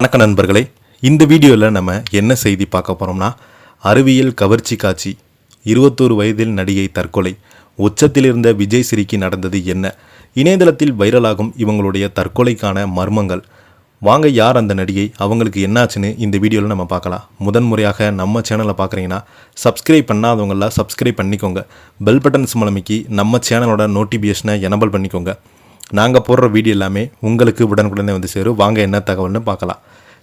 வணக்கம் நண்பர்களே, இந்த வீடியோவில் நம்ம என்ன செய்தி பார்க்க போகிறோம்னா, அறிவியல் கவர்ச்சி காட்சி, 21 வயதில் நடிகை தற்கொலை, உச்சத்தில் இருந்த விஜய் ஸ்ரீக்கு நடந்தது என்ன, இணையதளத்தில் வைரலாகும் இவங்களுடைய தற்கொலைக்கான மர்மங்கள். வாங்க, யார் அந்த நடிகை, அவங்களுக்கு என்னாச்சுன்னு இந்த வீடியோவில் நம்ம பார்க்கலாம். முதன்முறையாக நம்ம சேனலை பார்க்குறீங்கன்னா சப்ஸ்கிரைப் பண்ணாதவங்களாம் சப்ஸ்கிரைப் பண்ணிக்கோங்க. பெல் பட்டன் சிம்பளமைக்கு நம்ம சேனலோட நோட்டிஃபிகேஷனை எனபிள் பண்ணிக்கோங்க. நாங்கள் போடுற வீடியோ எல்லாமே உங்களுக்கு உடனுக்குடனே வந்து சேரும். வாங்க, என்ன தகவல்னு பார்க்கலாம்.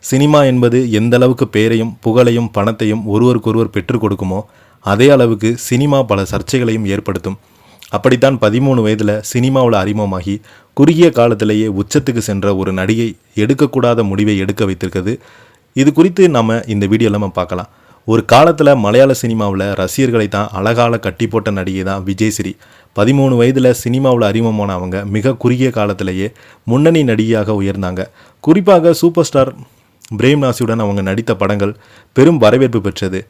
சினிமா என்பது எந்த அளவுக்கு பேரையும் புகழையும் பணத்தையும் ஒருவருக்கொருவர் பெற்றுக் கொடுக்குமோ அதே அளவுக்கு சினிமா பல சர்ச்சைகளையும் ஏற்படுத்தும். அப்படித்தான் 13 வயதில் சினிமாவில் அறிமுகமாகி குறுகிய காலத்திலேயே உச்சத்துக்கு சென்ற ஒரு நடிகை எடுக்கக்கூடாத முடிவை எடுக்க வைத்திருக்கிறது. இது குறித்து நம்ம இந்த வீடியோவில் நம்ம பார்க்கலாம். ஒரு காலத்தில் மலையாள சினிமாவில் ரசிகர்களை தான் அழகால கட்டி போட்ட நடிகை தான் விஜய் ஸ்ரீ. 13 வயதில் சினிமாவில் அறிமுகமான அவங்க மிக குறுகிய காலத்திலேயே முன்னணி நடிகையாக உயர்ந்தாங்க. குறிப்பாக சூப்பர் ஸ்டார் பிரேம்நாசியுடன் அவங்க நடித்த படங்கள் பெரும் வரவேற்பு பெற்றது.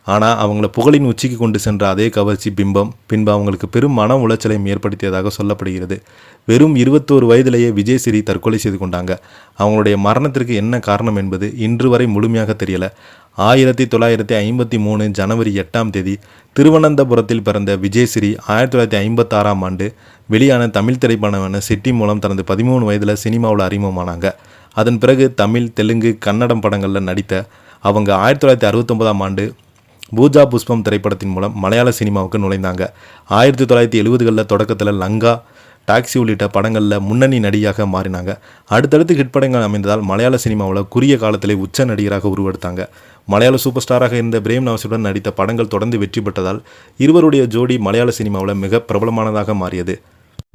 ஆனால் அவங்கள புகழின் உச்சிக்கு கொண்டு சென்ற அதே கவர்ச்சி பின்பு அவங்களுக்கு பெரும் மன உளைச்சலையும் ஏற்படுத்தியதாக சொல்லப்படுகிறது. வெறும் 21 வயதிலேயே விஜய் ஸ்ரீ தற்கொலை செய்து கொண்டாங்க. அவங்களுடைய மரணத்திற்கு என்ன காரணம் என்பது இன்று வரை முழுமையாக தெரியல. 1953 ஜனவரி 8ஆம் தேதி திருவனந்தபுரத்தில் பிறந்த விஜய் ஸ்ரீ 1956ஆம் ஆண்டு வெளியான தமிழ் திரைப்படமான சிட்டி மூலம் தனது 13 வயதில் சினிமாவில் அறிமுகமானாங்க. அதன் பிறகு தமிழ், தெலுங்கு, கன்னடம் படங்களில் நடித்த அவங்க 1969ஆம் ஆண்டு பூஜா புஷ்பம் திரைப்படத்தின் மூலம் மலையாள சினிமாவுக்கு நுழைந்தாங்க. 1970களில் தொடக்கத்தில் லங்கா, டாக்ஸி உள்ளிட்ட படங்களில் முன்னணி நடிகையாக மாறினாங்க. அடுத்தடுத்து ஹிட் படங்கள் அமைந்ததால் மலையாள சினிமாவில் குறுகிய காலத்திலே உச்ச நடிகராக உருவெடுத்தாங்க. மலையாள சூப்பர் ஸ்டாராக இருந்த பிரேம்நாசியுடன் நடித்த படங்கள் தொடர்ந்து வெற்றி பெற்றதால் இருவருடைய ஜோடி மலையாள சினிமாவில் மிக பிரபலமானதாக மாறியது.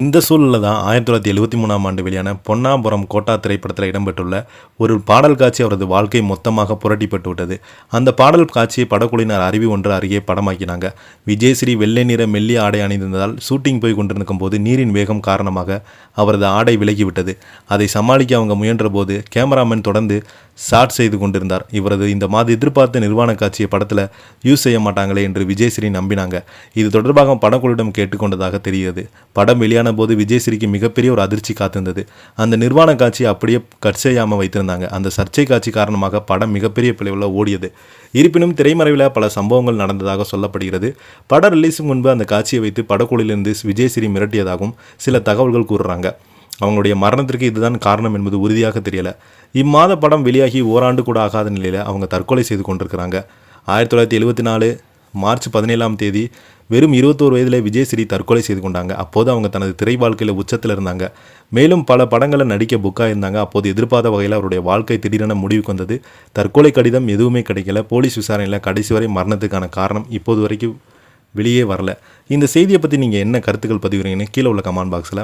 இந்த சூழலில் தான் 1973ஆம் ஆண்டு வெளியான பொன்னாபுரம் கோட்டா திரைப்படத்தில் இடம்பெற்றுள்ள ஒரு பாடல் காட்சி அவரது வாழ்க்கை மொத்தமாக புரட்டிப்பட்டு விட்டது. அந்த பாடல் காட்சியை படக்குழுவினர் அருவி ஒன்று அருகே படமாக்கினாங்க. விஜய் ஸ்ரீ வெள்ளை நிற மெல்லிய ஆடை அணிந்திருந்ததால் ஷூட்டிங் போய் கொண்டிருக்கும் போது நீரின் வேகம் காரணமாக அவரது ஆடை விலகிவிட்டது. அதை சமாளிக்க அவங்க முயன்ற போது கேமராமேன் தொடர்ந்து ஷாட் செய்து கொண்டிருந்தார். இவரது இந்த மாதிரி எதிர்பார்த்த நிர்வாண காட்சியை படத்தில் யூஸ் செய்ய மாட்டாங்களே என்று விஜய் ஸ்ரீ நம்பினாங்க. இது தொடர்பாக படக்குழுவிடம் கேட்டுக்கொண்டதாக தெரிகிறது. படம் வெளியான போது விஜய் ஸ்ரீக்கு மிகப்பெரிய ஒரு அதிர்ச்சி காத்திருந்தது. அந்த நிர்வாண காட்சியை அப்படியே கட் செய்யாமல் வைத்திருந்தாங்க. அந்த சர்ச்சை காட்சி காரணமாக படம் மிகப்பெரிய பிளவில் ஓடியது. இருப்பினும் திரைமறைவில் பல சம்பவங்கள் நடந்ததாக சொல்லப்படுகிறது. பட ரிலீஸுக்கு முன்பு அந்த காட்சியை வைத்து படக்குழுவிலிருந்து விஜய் ஸ்ரீ மிரட்டியதாகவும் சில தகவல்கள் கூறுறாங்க. அவங்களுடைய மரணத்திற்கு இதுதான் காரணம் என்பது உறுதியாக தெரியல. இம்மாத படம் வெளியாகி ஓராண்டு கூட ஆகாத நிலையில் அவங்க தற்கொலை செய்து கொண்டிருக்கிறாங்க. 1974 மார்ச் 17ஆம் தேதி வெறும் 21 வயதில் விஜய் ஸ்ரீ தற்கொலை செய்து கொண்டாங்க. அப்போது அவங்க தனது திரை வாழ்க்கையில் உச்சத்தில் இருந்தாங்க. மேலும் பல படங்களை நடிக்க புக்காக இருந்தாங்க. அப்போது எதிர்பார்த்த வகையில் அவருடைய வாழ்க்கை திடீரென முடிவுக்கு வந்தது. தற்கொலை கடிதம் எதுவுமே கிடைக்கல. போலீஸ் விசாரணையில் கடைசி வரை மரணத்துக்கான காரணம் இப்போது வரைக்கும் வெளியே வரல. இந்த செய்தியை பற்றி நீங்கள் என்ன கருத்துக்கள் பதிவுறீங்கன்னு கீழே உள்ள கமெண்ட் பாக்ஸில்